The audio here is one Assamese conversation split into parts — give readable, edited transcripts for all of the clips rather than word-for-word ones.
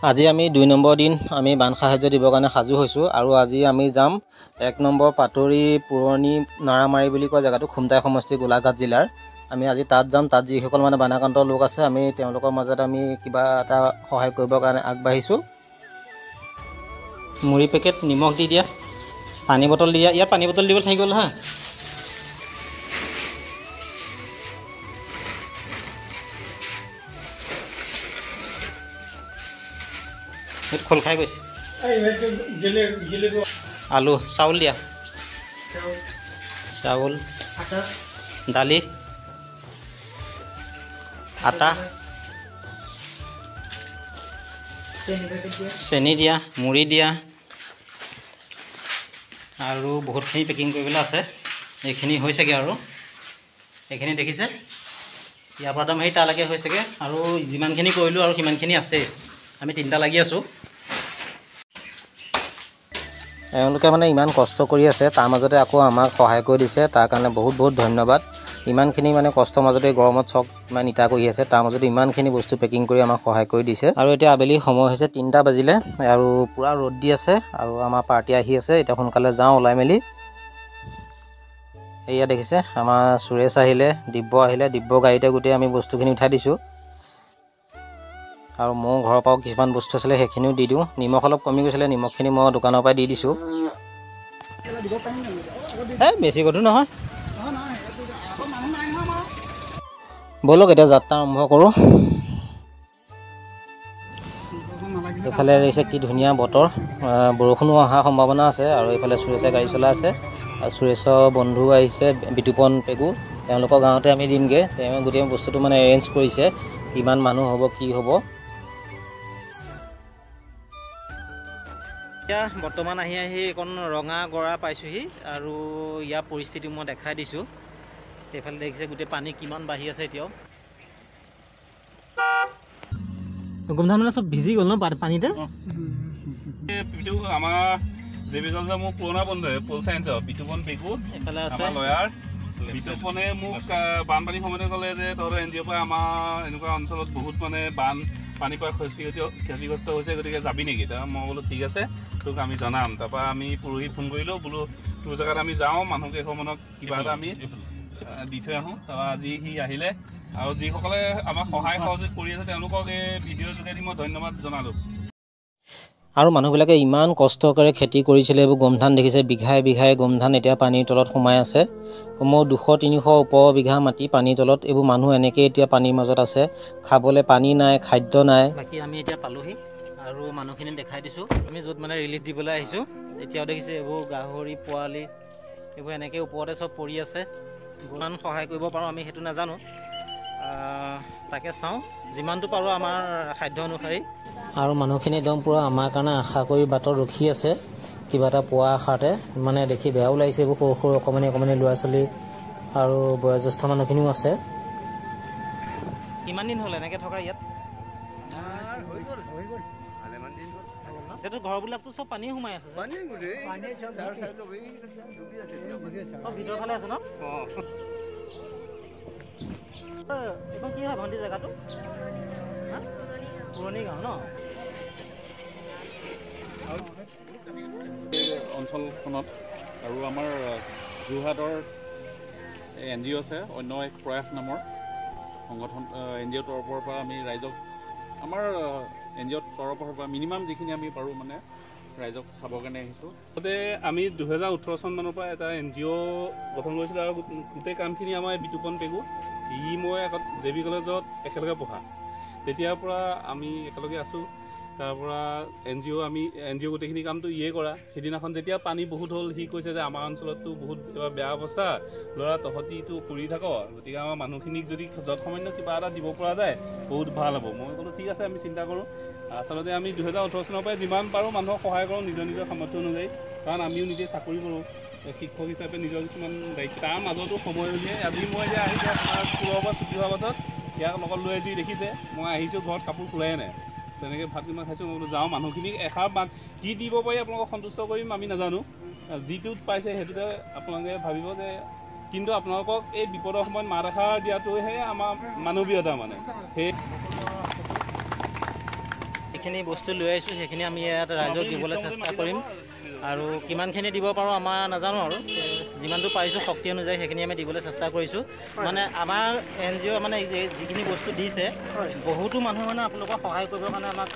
আজি আমি 2 নম্বৰ দিন আমি বান সাহায্য দিবৰ কাৰণে সাজু হৈছোঁ আৰু আজি আমি যাম 1 নম্বৰ পাটৰি পুৰণি নাৰামাৰী বুলি কোৱা জেগাটো খুমটাই সমষ্টি গোলাঘাট জিলাৰ। আমি আজি তাত যাম। তাত যিসকল মানে বানাক্ৰান্ত লোক আছে আমি তেওঁলোকৰ মাজত আমি কিবা এটা সহায় কৰিবৰ কাৰণে আগবাঢ়িছোঁ। মুড়ি পেকেট, নিমখ দি দিয়া, পানী বটল দিয়া, ইয়াত পানী বটল দিব থাকি গ'ল হা। খোল খাই গৈছে। আলু, চাউল দিয়া, চাউল, দালি, আটা, চেনি দিয়া, মুড়ি দিয়া আৰু বহুতখিনি পেকিং কৰিবলৈ আছে। এইখিনি হৈছেগৈ আৰু এইখিনি দেখিছে, ইয়াৰ পৰা একদম সেই তালৈকে হৈছেগৈ আৰু যিমানখিনি কৰিলোঁ আৰু সিমানখিনি আছে। আমি 3টা লাগি আছোঁ। এওঁলোকে মানে ইমান কষ্ট কৰি আছে, তাৰ মাজতে আকৌ আমাক সহায় কৰি দিছে, তাৰ কাৰণে বহুত বহুত ধন্যবাদ। ইমানখিনি মানে কষ্টৰ মাজতে গৰমত চক ইমান ইটা কৰি আছে, তাৰ মাজতে ইমানখিনি বস্তু পেকিং কৰি আমাক সহায় কৰি দিছে। আৰু এতিয়া আবেলি সময় হৈছে 3টা বাজিলে আৰু পূৰা ৰ'দ দি আছে আৰু আমাৰ পাৰ্টি আহি আছে। এতিয়া সোনকালে যাওঁ ওলাই মেলি। এয়া দেখিছে আমাৰ সুৰেশ আহিলে, দিব্য আহিলে, দিব্য গাড়ীতে গোটেই আমি বস্তুখিনি উঠাই দিছোঁ আৰু মোৰ ঘৰৰ পৰাও কিছুমান বস্তু আছিলে সেইখিনিও দি দিওঁ। নিমখ অলপ কমি গৈছিলে, নিমখখিনি মই দোকানৰ পৰাই দি দিছোঁ। বেছি গধুৰ নহয়। ব'লক এতিয়া যাত্ৰা আৰম্ভ কৰোঁ। এইফালে দেখিছে কি ধুনীয়া বতৰ, বৰষুণো অহাৰ সম্ভাৱনা আছে আৰু এইফালে সুৰেশে গাড়ী চলাই আছে আৰু সুৰেশৰ বন্ধু আহিছে বিতুপন পেগু, তেওঁলোকৰ গাঁৱতে আমি দিমগৈ। তেওঁ গোটেই বস্তুটো মানে এৰেঞ্জ কৰিছে, কিমান মানুহ হ'ব কি হ'ব। এতিয়া বৰ্তমান আহি এইকণ ৰঙা গৰা পাইছোঁহি আৰু ইয়াৰ পৰিস্থিতি মই দেখাই দিছোঁ। এইফালে দেখিছে গোটেই পানী কিমান বাঢ়ি আছে। এতিয়াও গোমধান মানে চব ভিজি গ'ল ন পানীতে। আমাৰ জেবিজন যে মোৰ পুৰণা বন্ধু পল চাইন্সৰ বিতুপন পেগু এইফালে আছে লয়াৰ। বিতুপনে মোক বানপানীৰ সময়তে ক'লে যে তহঁতৰ NGOৰ পৰা আমাৰ এনেকুৱা অঞ্চলত বহুত মানে পানীৰ পৰা ক্ষতিগ্ৰস্ত হৈছে, গতিকে যাবি নেকি? তাৰ মই বোলো ঠিক আছে, তোক আমি জনাম। তাৰপৰা আমি পৰহি ফোন কৰিলোঁ, বোলো তোৰ জেগাত আমি যাওঁ, মানুহ কেইঘৰমানক কিবা এটা আমি দি থৈ আহোঁ। তাৰপৰা আজি সি আহিলে আৰু যিসকলে আমাক সহায় সহযোগ কৰি আছে তেওঁলোকক এই ভিডিঅ'ৰ যোগেদি মই ধন্যবাদ জনালোঁ। আৰু মানুহবিলাকে ইমান কষ্ট কৰি খেতি কৰিছিলে। এইবোৰ গোমধান দেখিছে, বিঘাই বিঘাই গোমধান এতিয়া পানীৰ তলত সোমাই আছে। কমেও 200-300 ওপৰ বিঘা মাটি পানীৰ তলত। এইবোৰ মানুহ এনেকৈ এতিয়া পানীৰ মাজত আছে, খাবলৈ পানী নাই, খাদ্য নাই। বাকী আমি এতিয়া পালোহি আৰু মানুহখিনি দেখাই দিছোঁ আমি য'ত মানে ৰিলিফ দিবলৈ আহিছোঁ। এতিয়াও দেখিছে এইবোৰ গাহৰি পোৱালি এইবোৰ এনেকৈ ওপৰতে চব পৰি আছে। কিমান সহায় কৰিব পাৰোঁ আমি সেইটো নাজানো, তাকে চাওঁ যিমানটো পাৰোঁ আমাৰ সাধ্য অনুসৰি। আৰু মানুহখিনি একদম পূৰা আমাৰ কাৰণে আশা কৰি বাটত ৰখি আছে, কিবা এটা পোৱা আশাতে। মানে দেখি বেয়াও লাগিছে, এইবোৰ সৰু সৰু অকণমানি ল'ৰা ছোৱালী আৰু বয়োজ্যেষ্ঠ মানুহখিনিও আছে। কিমান দিন হ'ল এনেকৈ থকা ইয়াত? সেইটো ঘৰবিলাকতো চব পানী সোমাই আছে, ভিতৰৰ ফালে আছে ন? এইখন কি হয় ভণ্টি জেগাটো? পুৰণি গাঁও ন? অঞ্চলখনত আৰু আমাৰ যোৰহাটৰ NGO আছে, অন্য এক প্ৰয়াস নামৰ সংগঠন NGOৰ তৰফৰ পৰা আমি ৰাইজক, আমাৰ NGOৰ তৰফৰ পৰা মিনিমাম যিখিনি আমি পাৰোঁ মানে ৰাইজক চাবৰ কাৰণে আহিছোঁ। তাতে আমি 2018 চনমানৰ পৰা এটা NGO গঠন কৰিছিলোঁ আৰু গোটেই কামখিনি আমাৰ বিতুপন পেগু মই আগত JB কলেজত একেলগে পঢ়া, তেতিয়াৰ পৰা আমি একেলগে আছোঁ। তাৰপৰা NGO গোটেইখিনি কামটো ইয়ে কৰা। সেইদিনাখন যেতিয়া পানী বহুত হ'ল, সি কৈছে যে আমাৰ অঞ্চলততো বহুত বেয়া অৱস্থা, ল'ৰা তহঁতিটো কৰি থাক, গতিকে আমাৰ মানুহখিনিক যদি য'ত সামান্য কিবা এটা দিব পৰা যায় বহুত ভাল হ'ব। মই ক'লোঁ ঠিক আছে, আমি চিন্তা কৰোঁ। আচলতে আমি 2018 চনৰ পৰাই যিমান পাৰোঁ মানুহক সহায় কৰোঁ নিজৰ নিজৰ সামৰ্থ্য অনুযায়ী, কাৰণ আমিও নিজে চাকৰি কৰোঁ, শিক্ষক হিচাপে নিজৰ কিছুমান দায়িত্ব। তাৰ মাজতো সময় উলিয়াই আজি মই যে আহিছোঁ আপোনাৰ স্কুলৰ পৰা ছুটি হোৱাৰ পাছত ইয়াক লগত লৈ আজি দেখিছে মই আহিছোঁ, ঘৰত কাপোৰ খোলাই নাই, তেনেকৈ ভাত কিমান খাইছোঁ। মই বোলো যাওঁ মানুহখিনিক এষাৰ কি দিব পাৰি আপোনালোকক সন্তুষ্ট কৰিম আমি নাজানো, যিটোত পাইছে সেইটোতে আপোনালোকে ভাবিব যে, কিন্তু আপোনালোকক এই বিপদৰ সময়ত মাত এষাৰ দিয়াটোহে আমাৰ মানৱীয়তা। মানে সেই যিখিনি বস্তু লৈ আহিছোঁ সেইখিনি আমি ইয়াত ৰাইজক দিবলৈ চেষ্টা কৰিম আৰু কিমানখিনি দিব পাৰোঁ আমাৰ নাজানো আৰু যিমানটো পাৰিছোঁ শক্তি অনুযায়ী সেইখিনি আমি দিবলৈ চেষ্টা কৰিছোঁ মানে আমাৰ NGO মানে যিখিনি বস্তু দিছে বহুতো মানুহ মানে আপোনালোকক সহায় কৰিবৰ কাৰণে আমাক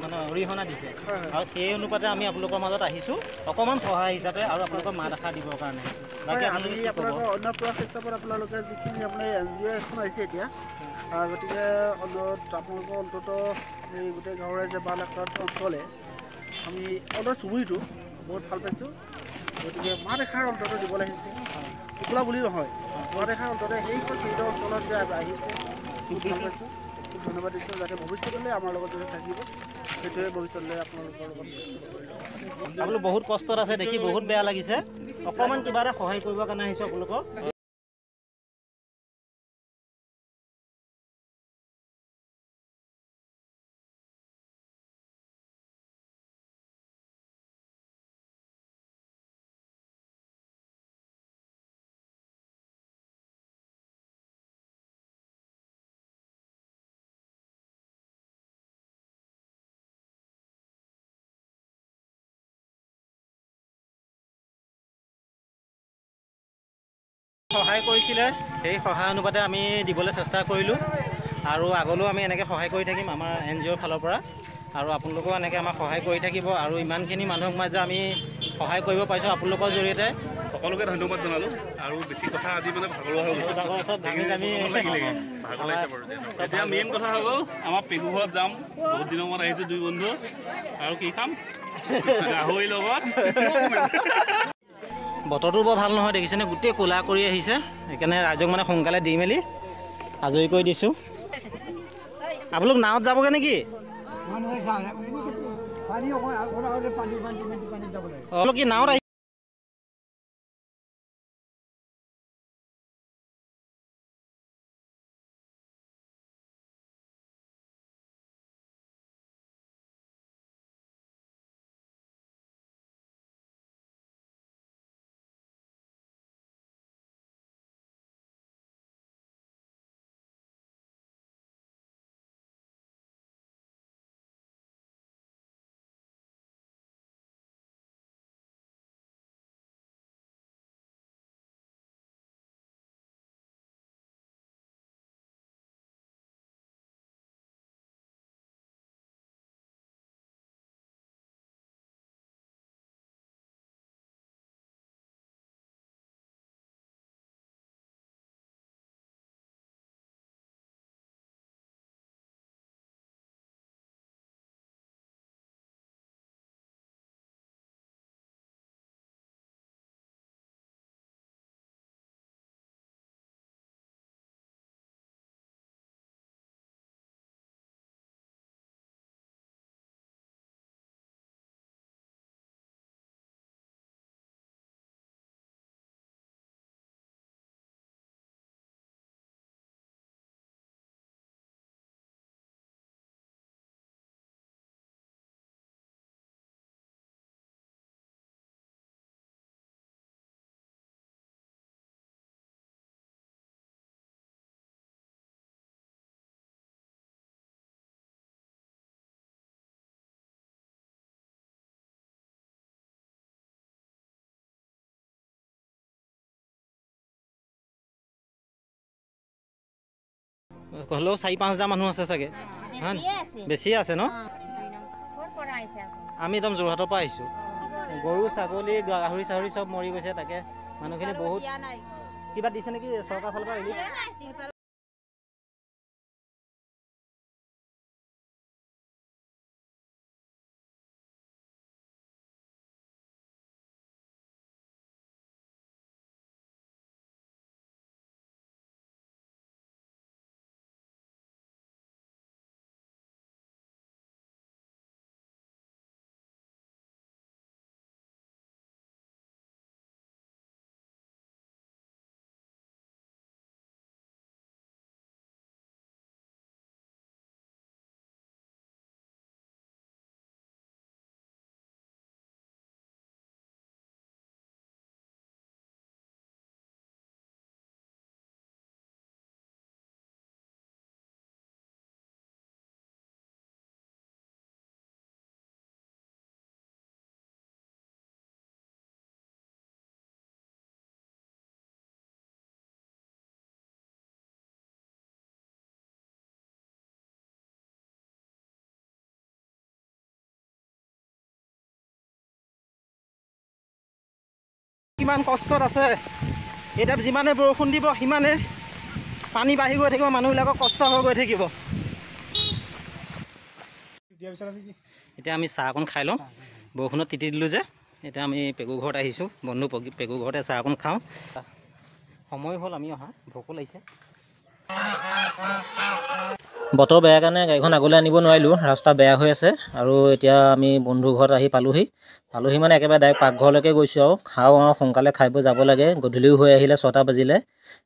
মানে অৰিহণা দিছে আৰু সেই অনুপাতে আমি আপোনালোকৰ মাজত আহিছোঁ অকণমান সহায় হিচাপে আৰু আপোনালোকক মাত এষাৰ দিবৰ কাৰণে বাকী আমি আপোনালোকৰ অন্য প্ৰয়াস হিচাপত আপোনালোকে যিখিনি আপোনাৰ NGO এখন আহিছে এতিয়া গতিকে আপোনালোকৰ অন্ততঃ এই গোটেই গাঁৱৰ ৰাইজে বা এলেকাত অঞ্চলে আমি অন্ততঃ চুবুৰীটো বহুত ভাল পাইছোঁ গতিকে মাত এষাৰ অন্ততঃ দিবলৈ আহিছে টোপোলা বুলি নহয় মাত এষাৰ অন্ততঃ সেইখন ফিল্ড অঞ্চলত যে আহিছে খুব ভাল পাইছোঁ খুব ধন্যবাদ দিছোঁ যাতে ভৱিষ্যতলৈ আমাৰ লগত যদি থাকিব সেইটোৱে ভৱিষ্যতলৈ আপোনালোকৰ লগত আপোনালোক বহুত কষ্টত আছে দেখি বহুত বেয়া লাগিছে অকণমান কিবা এটা সহায় কৰিবৰ কাৰণে আহিছোঁ আপোনালোকক সহায় কৰিছিলে সেই সহায় অনুপাতে আমি দিবলৈ চেষ্টা কৰিলোঁ আৰু আগলৈও আমি এনেকৈ সহায় কৰি থাকিম আমাৰ NGOৰ ফালৰ পৰা আৰু আপোনালোকেও এনেকৈ আমাক সহায় কৰি থাকিব আৰু ইমানখিনি মানুহক মাজে আমি সহায় কৰিব পাৰিছোঁ আপোনালোকৰ জৰিয়তে সকলোকে ধন্যবাদ জনালোঁ আৰু বেছি কথা আজি মানে ভাগৰুৱা হৈ গৈছে এতিয়া মেইন কথা হৈ গ'ল আমাৰ পেহু ঘৰত যাম বহুত দিনৰ মূৰত আহিছোঁ দুই বন্ধু আৰু কি খাম গাহৰিৰ লগত বতৰটো বৰ ভাল নহয় দেখিছেনে গোটেই ক'লা কৰি আহিছে সেইকাৰণে ৰাইজক মানে সোনকালে দি মেলি আজৰি কৰি দিছোঁ আপোনালোক নাৱত যাবগৈ নেকি অলপ কি নাৱত আহি হ'লেও 4-5 হাজাৰ মানুহ আছে চাগে বেছিয়ে আছে ন আমি একদম যোৰহাটৰ পৰা আহিছোঁ গৰু ছাগলী গাহৰি চাহৰি চব মৰি গৈছে তাকে মানুহখিনি বহুত কিবা দিছে নেকি চৰকাৰৰ ফালৰ পৰা কিমান কষ্টত আছে। এতিয়া যিমানে বৰষুণ দিব সিমানে পানী বাঢ়ি গৈ থাকিব, মানুহবিলাকৰ কষ্ট হৈ গৈ থাকিব। এতিয়া আমি চাহ অকণ খাই লওঁ, বৰষুণত তিতি দিলোঁ যে। এতিয়া আমি পেগু ঘৰত আহিছোঁ, বন্ধু পেগু ঘৰতে চাহ অকণ খাওঁ। সময় হ'ল আমি অহা, ভোকো লাগিছে। বতৰ বেয়া কাৰণে গাড়ীখন আগলৈ আনিব নোৱাৰিলোঁ, ৰাস্তা বেয়া হৈ আছে। আৰু এতিয়া আমি বন্ধু ঘৰত আহি পালোহি মানে একেবাৰে ডাইৰেক্ট পাকঘৰলৈকে গৈছোঁ আৰু খাওঁ আৰু সোনকালে খাই বৈ যাব লাগে। গধূলিও হৈ আহিলে 6টা বাজিলে।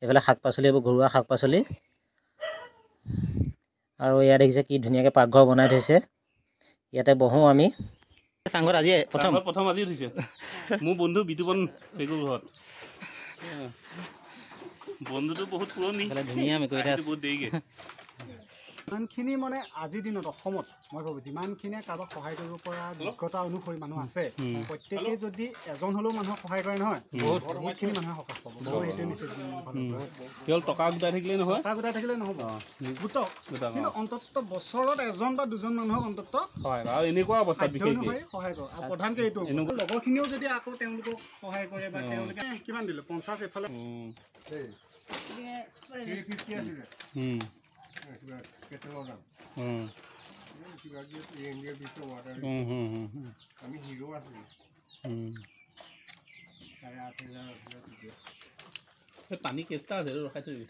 এইফালে শাক পাচলি, এইবোৰ ঘৰুৱা শাক পাচলি। আৰু ইয়াত দেখিছে কি ধুনীয়াকৈ পাকঘৰ বনাই থৈছে। ইয়াতে বহোঁ আমি। চাংঘৰত আজি প্ৰথম আজি উঠিছে মোৰ বন্ধু বিতুপন পেগুৰ ঘৰত। বন্ধুটো বহুত পুৰণি, ধুনীয়া মেকুৰী এটা বহুত দেৰিকে। যিমানখিনি মানে আজিৰ দিনত অসমত মই ভাবোঁ যিমানখিনিয়ে কাৰোবাক সহায় কৰিব পৰা যোগ্যতা অনুসৰি মানুহ আছে, প্ৰত্যেকেই যদি এজন হ'লেও মানুহক সহায় কৰে নহয়, বহুতখিনি মানুহে সকাহ পাব। মই সেইটোৱে নিশ্চিত। কেৱল টকা গোটাই থাকিলেই নহয়, টকা গোটাই থাকিলে নহ'ব, গোটক কিন্তু অন্ততঃ বছৰত এজন বা দুজন মানুহক অন্ততঃ হয়। আৰু এনেকুৱা অৱস্থাত বিশেষকৈ সহায় কৰক। আৰু প্ৰধানকৈ এইটো লগৰখিনিও যদি আকৌ তেওঁলোকক সহায় কৰে বা তেওঁলোকে কিমান দিলোঁ 50 এইফালে পানী কেষ্টা আছে ৰখাই থৈ দিবি।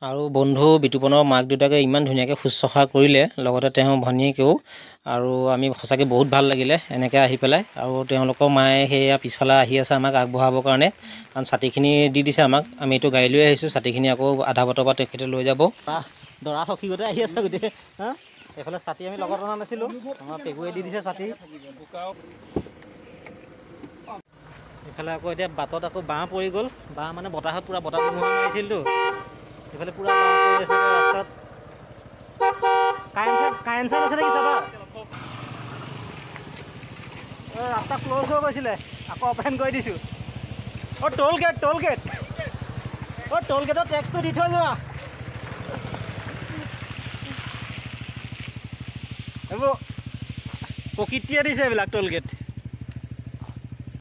আৰু বন্ধু বিতুপনৰ মাক দেউতাকে ইমান ধুনীয়াকৈ শুশ্ৰূষা কৰিলে, লগতে তেওঁ ভনীয়েকেও। আৰু আমি সঁচাকৈ বহুত ভাল লাগিলে এনেকৈ আহি পেলাই। আৰু তেওঁলোকৰ মায়ে সেয়া পিছফালে আহি আছে আমাক আগবঢ়াবৰ কাৰণে, কাৰণ ছাতিখিনি দি দিছে আমাক। আমি এইটো গাড়ী লৈ আহিছোঁ, ছাতিখিনি আকৌ আধা বাটৰ পৰা তেখেতে লৈ যাব। দৰা সখীগতে আহি আছে গোটেই। এইফালে ছাতি আমি লগত অনা নাছিলোঁ, আমাৰ পেগুৱে দি দিছে ছাতি। এইফালে আকৌ এতিয়া বাটত আকৌ বাঁহ পৰি গ'ল। বাঁহ মানে বতাহত পূৰা বতাহ ধুমুহা মাৰিছিলতো, এইফালে পূৰা বাঁহ পৰি আছে ৰাস্তাত। কাৰেণ্ট চাইন আছে নেকি চাবা। ৰাস্তা ক্ল'জ হৈ গৈছিলে, আকৌ অপেন কৰি দিছোঁ। টোল গেট টোল গেটৰ টেক্সটো দি থৈ যোৱা। এইবোৰ প্ৰকৃতিয়ে দিছে এইবিলাক টোল গেট।